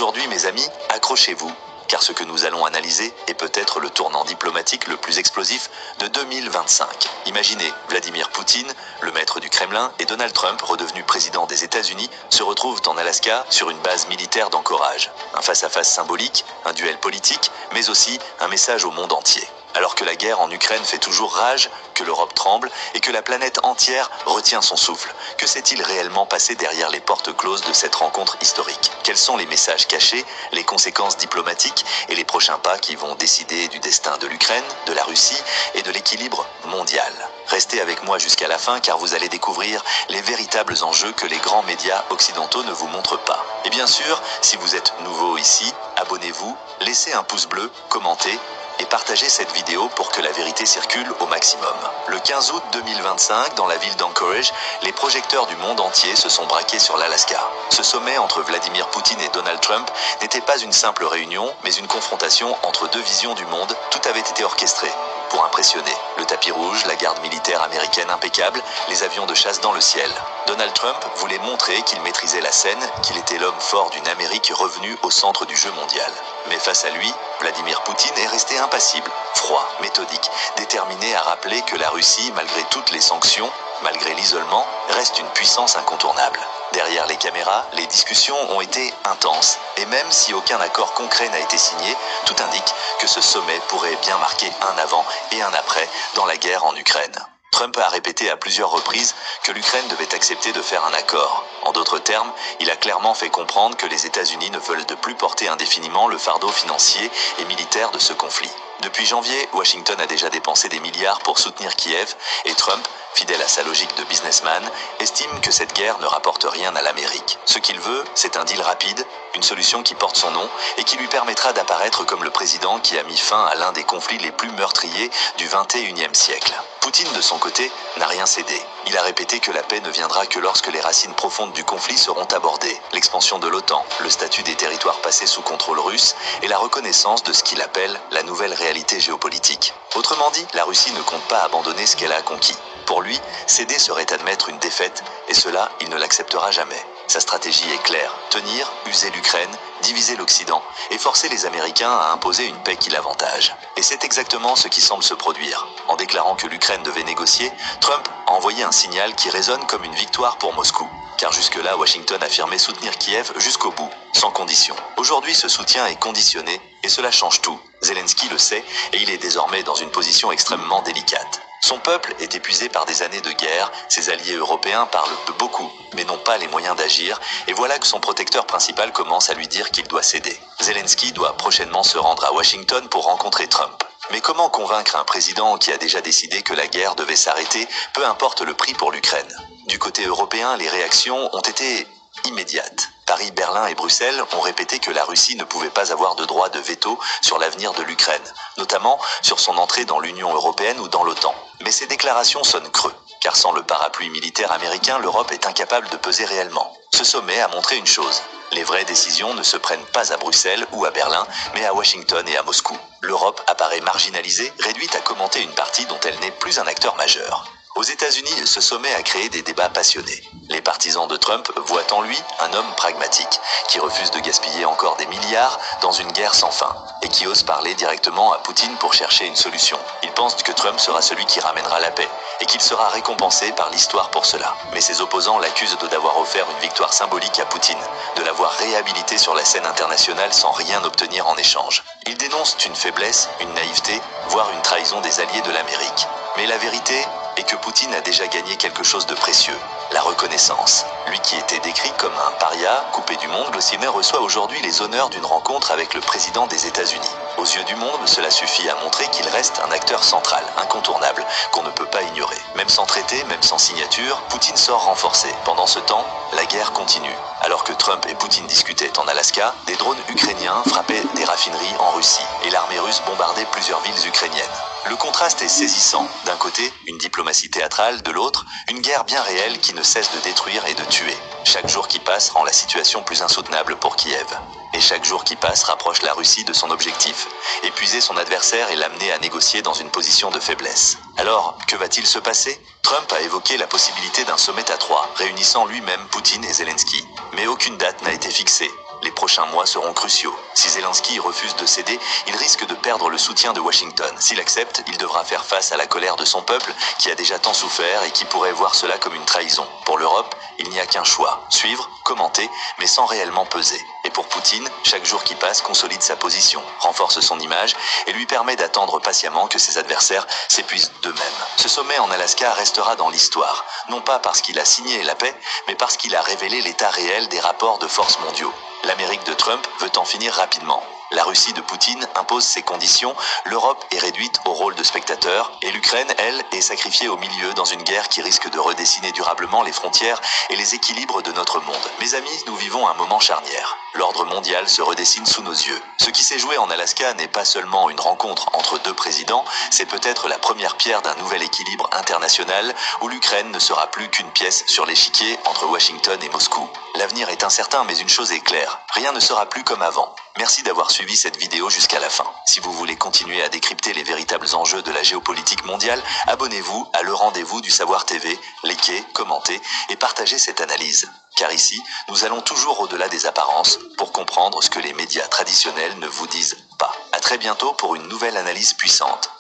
Aujourd'hui, mes amis, accrochez-vous, car ce que nous allons analyser est peut-être le tournant diplomatique le plus explosif de 2025. Imaginez, Vladimir Poutine, le maître du Kremlin, et Donald Trump, redevenu président des États-Unis, se retrouvent en Alaska sur une base militaire d'Anchorage. Un face-à-face symbolique, un duel politique, mais aussi un message au monde entier. Alors que la guerre en Ukraine fait toujours rage, que l'Europe tremble et que la planète entière retient son souffle, que s'est-il réellement passé derrière les portes closes de cette rencontre historique? Quels sont les messages cachés, les conséquences diplomatiques et les prochains pas qui vont décider du destin de l'Ukraine, de la Russie et de l'équilibre mondial? Restez avec moi jusqu'à la fin car vous allez découvrir les véritables enjeux que les grands médias occidentaux ne vous montrent pas. Et bien sûr, si vous êtes nouveau ici, abonnez-vous, laissez un pouce bleu, commentez et partagez cette vidéo pour que la vérité circule au maximum. Le 15 août 2025, dans la ville d'Anchorage, les projecteurs du monde entier se sont braqués sur l'Alaska. Ce sommet entre Vladimir Poutine et Donald Trump n'était pas une simple réunion, mais une confrontation entre deux visions du monde. Tout avait été orchestré pour impressionner. Le tapis rouge, la garde militaire américaine impeccable, les avions de chasse dans le ciel. Donald Trump voulait montrer qu'il maîtrisait la scène, qu'il était l'homme fort d'une Amérique revenue au centre du jeu mondial. Mais face à lui, Vladimir Poutine est resté impassible, froid, méthodique, déterminé à rappeler que la Russie, malgré toutes les sanctions, malgré l'isolement, reste une puissance incontournable. Derrière les caméras, les discussions ont été intenses, et même si aucun accord concret n'a été signé, tout indique que ce sommet pourrait bien marquer un avant et un après dans la guerre en Ukraine. Trump a répété à plusieurs reprises que l'Ukraine devait accepter de faire un accord. En d'autres termes, il a clairement fait comprendre que les États-Unis ne veulent de plus porter indéfiniment le fardeau financier et militaire de ce conflit. Depuis janvier, Washington a déjà dépensé des milliards pour soutenir Kiev et Trump, fidèle à sa logique de businessman, estime que cette guerre ne rapporte rien à l'Amérique. Ce qu'il veut, c'est un deal rapide, une solution qui porte son nom et qui lui permettra d'apparaître comme le président qui a mis fin à l'un des conflits les plus meurtriers du XXIe siècle. Poutine, de son côté, n'a rien cédé. Il a répété que la paix ne viendra que lorsque les racines profondes du conflit seront abordées. L'expansion de l'OTAN, le statut des territoires passés sous contrôle russe et la reconnaissance de ce qu'il appelle la nouvelle réalité géopolitique. Autrement dit, la Russie ne compte pas abandonner ce qu'elle a conquis. Pour lui, céder serait admettre une défaite, et cela, il ne l'acceptera jamais. Sa stratégie est claire, tenir, user l'Ukraine, diviser l'Occident, et forcer les Américains à imposer une paix qui l'avantage. Et c'est exactement ce qui semble se produire. En déclarant que l'Ukraine devait négocier, Trump a envoyé un signal qui résonne comme une victoire pour Moscou. Car jusque-là, Washington affirmait soutenir Kiev jusqu'au bout, sans condition. Aujourd'hui, ce soutien est conditionné, et cela change tout. Zelensky le sait, et il est désormais dans une position extrêmement délicate. Son peuple est épuisé par des années de guerre, ses alliés européens parlent de beaucoup, mais n'ont pas les moyens d'agir, et voilà que son protecteur principal commence à lui dire qu'il doit céder. Zelensky doit prochainement se rendre à Washington pour rencontrer Trump. Mais comment convaincre un président qui a déjà décidé que la guerre devait s'arrêter, peu importe le prix pour l'Ukraine? Du côté européen, les réactions ont été immédiates. Paris, Berlin et Bruxelles ont répété que la Russie ne pouvait pas avoir de droit de veto sur l'avenir de l'Ukraine, notamment sur son entrée dans l'Union européenne ou dans l'OTAN. Mais ces déclarations sonnent creux, car sans le parapluie militaire américain, l'Europe est incapable de peser réellement. Ce sommet a montré une chose. Les vraies décisions ne se prennent pas à Bruxelles ou à Berlin, mais à Washington et à Moscou. L'Europe apparaît marginalisée, réduite à commenter une partie dont elle n'est plus un acteur majeur. Aux États-Unis, ce sommet a créé des débats passionnés. Les partisans de Trump voient en lui un homme pragmatique, qui refuse de gaspiller encore des milliards dans une guerre sans fin, et qui ose parler directement à Poutine pour chercher une solution. Ils pensent que Trump sera celui qui ramènera la paix, et qu'il sera récompensé par l'histoire pour cela. Mais ses opposants l'accusent d'avoir offert une victoire symbolique à Poutine, de l'avoir réhabilité sur la scène internationale sans rien obtenir en échange. Ils dénoncent une faiblesse, une naïveté, voire une trahison des alliés de l'Amérique. Mais la vérité est que Poutine a déjà gagné quelque chose de précieux, la reconnaissance. Lui qui était décrit comme un paria, coupé du monde, Glossimer reçoit aujourd'hui les honneurs d'une rencontre avec le président des États-Unis. Aux yeux du monde, cela suffit à montrer qu'il reste un acteur central, incontournable, qu'on ne peut pas ignorer. Même sans traité, même sans signature, Poutine sort renforcé. Pendant ce temps, la guerre continue. Alors que Trump et Poutine discutaient en Alaska, des drones ukrainiens frappaient des raffineries en Russie, et l'armée russe bombardait plusieurs villes ukrainiennes. Le contraste est saisissant. D'un côté, une diplomatie théâtrale, de l'autre, une guerre bien réelle qui ne cesse de détruire et de tuer. Chaque jour qui passe rend la situation plus insoutenable pour Kiev. Et chaque jour qui passe rapproche la Russie de son objectif, épuiser son adversaire et l'amener à négocier dans une position de faiblesse. Alors, que va-t-il se passer? Trump a évoqué la possibilité d'un sommet à trois, réunissant lui-même Poutine et Zelensky. Mais aucune date n'a été fixée. Les prochains mois seront cruciaux. Si Zelensky refuse de céder, il risque de perdre le soutien de Washington. S'il accepte, il devra faire face à la colère de son peuple qui a déjà tant souffert et qui pourrait voir cela comme une trahison. Pour l'Europe, il n'y a qu'un choix, suivre, commenter, mais sans réellement peser. Et pour Poutine, chaque jour qui passe consolide sa position, renforce son image et lui permet d'attendre patiemment que ses adversaires s'épuisent d'eux-mêmes. Ce sommet en Alaska restera dans l'histoire, non pas parce qu'il a signé la paix, mais parce qu'il a révélé l'état réel des rapports de force mondiaux. L'Amérique de Trump veut en finir rapidement. La Russie de Poutine impose ses conditions, l'Europe est réduite au rôle de spectateur et l'Ukraine, elle, est sacrifiée au milieu dans une guerre qui risque de redessiner durablement les frontières et les équilibres de notre monde. Mes amis, nous vivons un moment charnière. L'ordre mondial se redessine sous nos yeux. Ce qui s'est joué en Alaska n'est pas seulement une rencontre entre deux présidents, c'est peut-être la première pierre d'un nouvel équilibre international où l'Ukraine ne sera plus qu'une pièce sur l'échiquier entre Washington et Moscou. L'avenir est incertain, mais une chose est claire, rien ne sera plus comme avant. Merci d'avoir suivi cette vidéo jusqu'à la fin. Si vous voulez continuer à décrypter les véritables enjeux de la géopolitique mondiale, abonnez-vous à Le Rendez-vous du Savoir TV, likez, commentez et partagez cette analyse. Car ici, nous allons toujours au-delà des apparences pour comprendre ce que les médias traditionnels ne vous disent pas. À très bientôt pour une nouvelle analyse puissante.